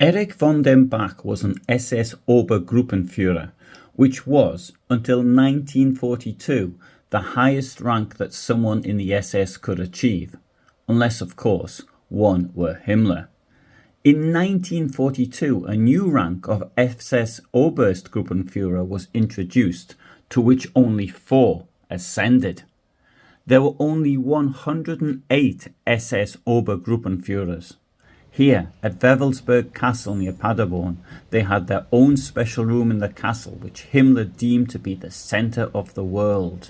Erich von dem Bach was an SS-Obergruppenführer, which was, until 1942, the highest rank that someone in the SS could achieve, unless, of course, one were Himmler. In 1942, a new rank of SS-Oberstgruppenführer was introduced, to which only 4 ascended. There were only 108 SS-Obergruppenführers. Here, at Wewelsburg Castle near Paderborn, they had their own special room in the castle, which Himmler deemed to be the centre of the world.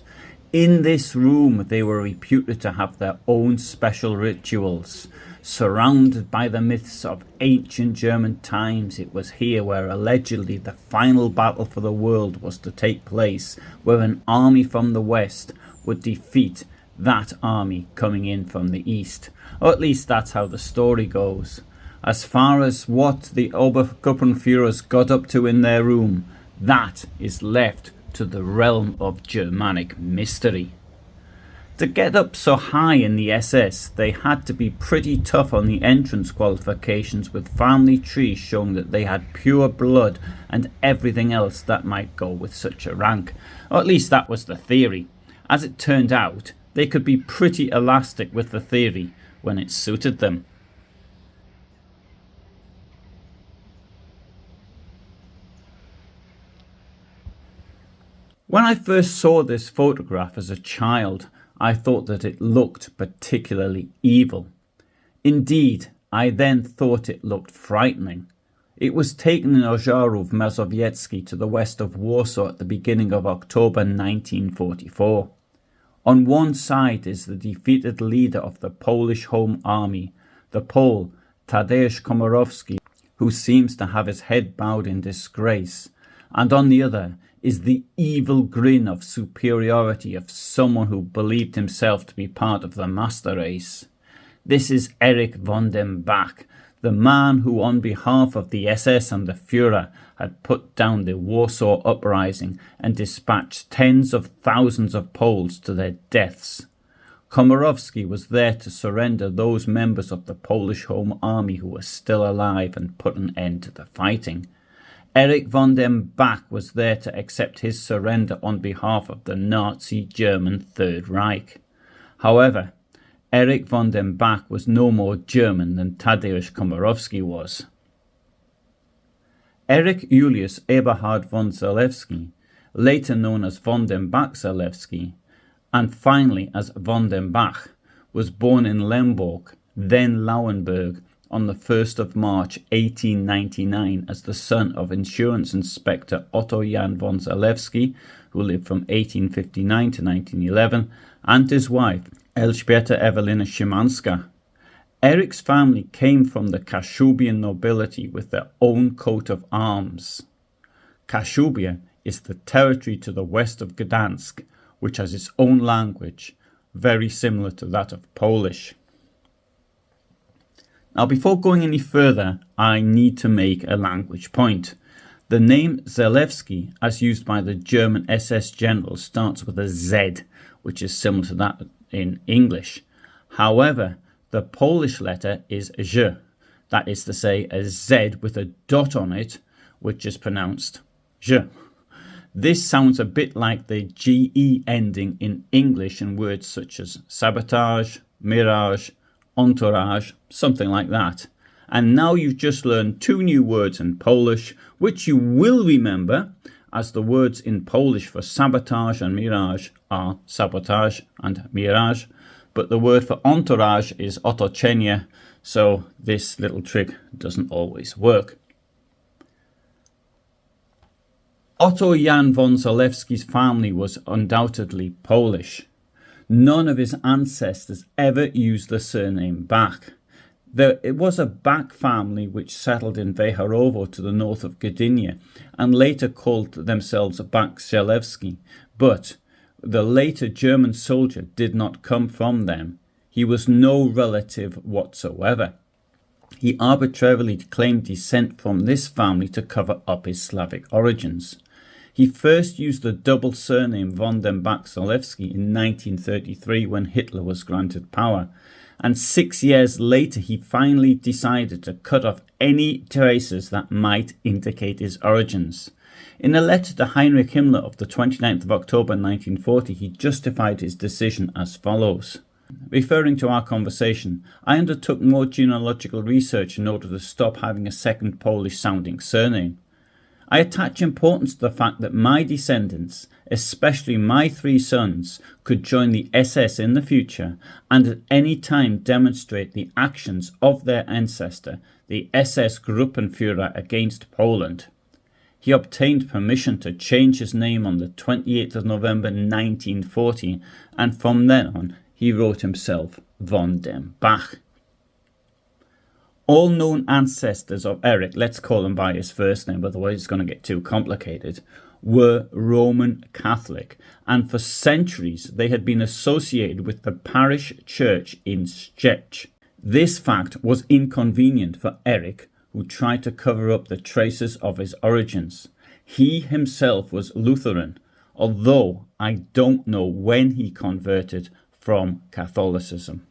In this room, they were reputed to have their own special rituals. Surrounded by the myths of ancient German times, it was here where allegedly the final battle for the world was to take place, where an army from the west would defeat that army coming in from the east. Or at least that's how the story goes. As far as what the Obergruppenführers got up to in their room, that is left to the realm of Germanic mystery. To get up so high in the SS, they had to be pretty tough on the entrance qualifications, with family trees showing that they had pure blood and everything else that might go with such a rank. Or at least that was the theory. As it turned out, they could be pretty elastic with the theory when it suited them. When I first saw this photograph as a child, I thought that it looked particularly evil. Indeed, I then thought it looked frightening. It was taken in Ożarów Mazowiecki to the west of Warsaw at the beginning of October 1944. On one side is the defeated leader of the Polish Home Army, the Pole Tadeusz Komorowski, who seems to have his head bowed in disgrace, and on the other is the evil grin of superiority of someone who believed himself to be part of the master race. This is Erich von dem Bach, the man who on behalf of the SS and the Führer had put down the Warsaw Uprising and dispatched tens of thousands of Poles to their deaths. Komorowski was there to surrender those members of the Polish Home Army who were still alive and put an end to the fighting. Erich von dem Bach was there to accept his surrender on behalf of the Nazi German Third Reich. However, Erich von dem Bach was no more German than Tadeusz Komorowski was. Erich Julius Eberhard von Zelewski, later known as von dem Bach Zelewski, and finally as von dem Bach, was born in Lemberg, then Lauenburg, on the 1st of March 1899 as the son of insurance inspector Otto Jan von Zelewski, who lived from 1859 to 1911, and his wife Elżbieta Ewelina Szymanska. Erich's family came from the Kashubian nobility with their own coat of arms. Kashubia is the territory to the west of Gdansk, which has its own language, very similar to that of Polish. Now, before going any further, I need to make a language point. The name Zelewski, as used by the German SS generals, starts with a Z, which is similar to that in English. However, the Polish letter is Z, that is to say a Z with a dot on it, which is pronounced Z. This sounds a bit like the GE ending in English in words such as sabotage, mirage, entourage, something like that. And now you've just learned 2 new words in Polish, which you will remember, as the words in Polish for sabotage and mirage are sabotage and mirage, but the word for entourage is otoczenie, so this little trick doesn't always work. Otto Jan von Zelewski's family was undoubtedly Polish. None of his ancestors ever used the surname Bach. It was a Bach family which settled in Wejherowo to the north of Gdynia and later called themselves Bach Zelewski, but the later German soldier did not come from them. He was no relative whatsoever. He arbitrarily claimed descent from this family to cover up his Slavic origins. He first used the double surname von dem Bach Zelewski in 1933 when Hitler was granted power, and 6 years later he finally decided to cut off any traces that might indicate his origins. In a letter to Heinrich Himmler of the 29th of October 1940, he justified his decision as follows. Referring to our conversation, I undertook more genealogical research in order to stop having a second Polish-sounding surname. I attach importance to the fact that my descendants, especially my 3 sons, could join the SS in the future and at any time demonstrate the actions of their ancestor, the SS-Gruppenführer, against Poland. He obtained permission to change his name on the 28th of November 1940, and from then on he wrote himself von dem Bach. All known ancestors of Erich, let's call him by his first name, otherwise it's going to get too complicated, were Roman Catholic, and for centuries they had been associated with the parish church in Szczecin. This fact was inconvenient for Erich, who tried to cover up the traces of his origins. He himself was Lutheran, although I don't know when he converted from Catholicism.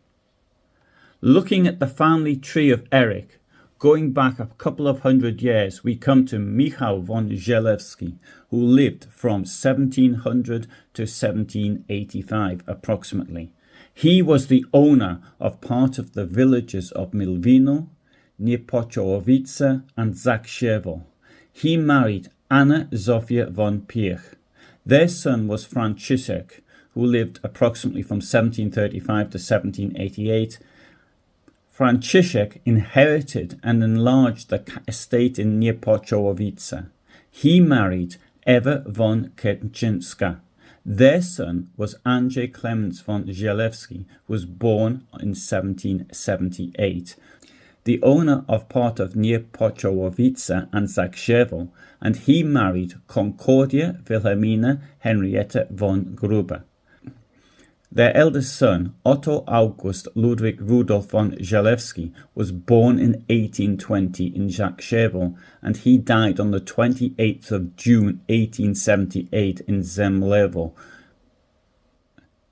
Looking at the family tree of Erich, going back a couple of hundred years, we come to Michał von Zelewski, who lived from 1700 to 1785 approximately. He was the owner of part of the villages of Milwino, Niepoczołowice and Zakrzewo. He married Anna Zofia von Pirch. Their son was Franciszek, who lived approximately from 1735 to 1788. Franciszek inherited and enlarged the estate in Niepoczołowice. He married Eva von Kęczynska. Their son was Andrzej Clemens von Zelewski, who was born in 1778, the owner of part of Niepoczołowice and Zakrzewo, and he married Concordia Wilhelmina Henrietta von Gruber. Their eldest son, Otto August Ludwig Rudolf von Zelewski, was born in 1820 in Zakrzewo, and he died on the 28th of June 1878 in Zemlewo.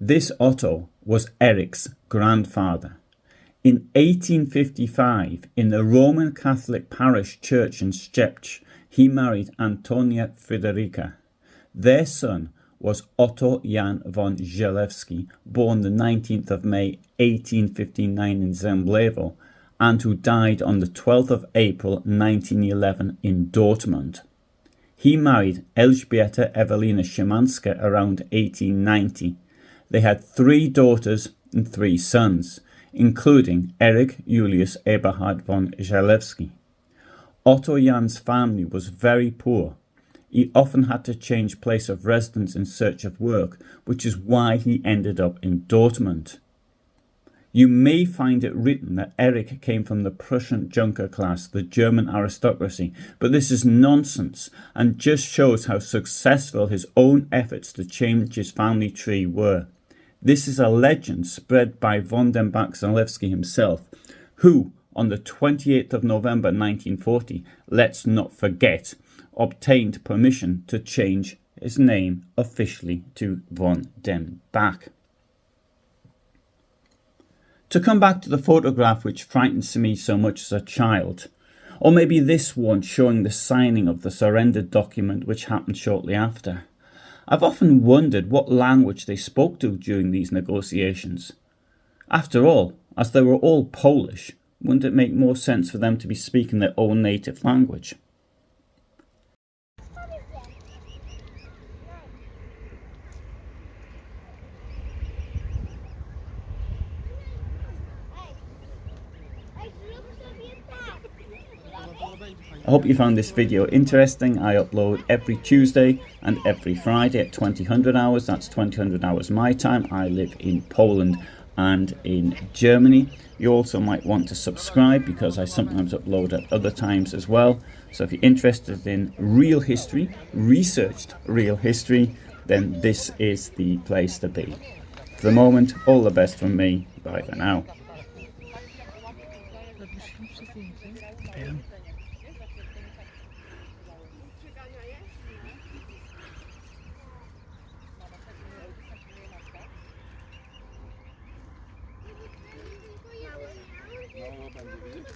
This Otto was Erich's grandfather. In 1855, in the Roman Catholic parish church in Szczecin, he married Antonia Fryderyka. Their son was Otto Jan von Zelewski, born the 19th of May 1859 in Zemlewo, and who died on the 12th of April 1911 in Dortmund. He married Elżbieta Ewelina Szymanska around 1890. They had 3 daughters and 3 sons, including Erich Julius Eberhard von Zelewski. Otto Jan's family was very poor. He often had to change place of residence in search of work, which is why he ended up in Dortmund. You may find it written that Erich came from the Prussian Junker class, the German aristocracy, but this is nonsense and just shows how successful his own efforts to change his family tree were. This is a legend spread by von dem Bach Zelewski himself, who, on the 28th of November 1940, let's not forget, obtained permission to change his name officially to von dem Bach. To come back to the photograph which frightens me so much as a child, or maybe this one showing the signing of the surrender document which happened shortly after, I've often wondered what language they spoke to during these negotiations. After all, as they were all Polish, wouldn't it make more sense for them to be speaking their own native language? I hope you found this video interesting. I upload every Tuesday and every Friday at 2000 hours. That's 2000 hours my time. I live in Poland and in Germany. You also might want to subscribe because I sometimes upload at other times as well. So if you're interested in real history, researched real history, then this is the place to be. For the moment, all the best from me. Bye for now. No, będzie widzieć.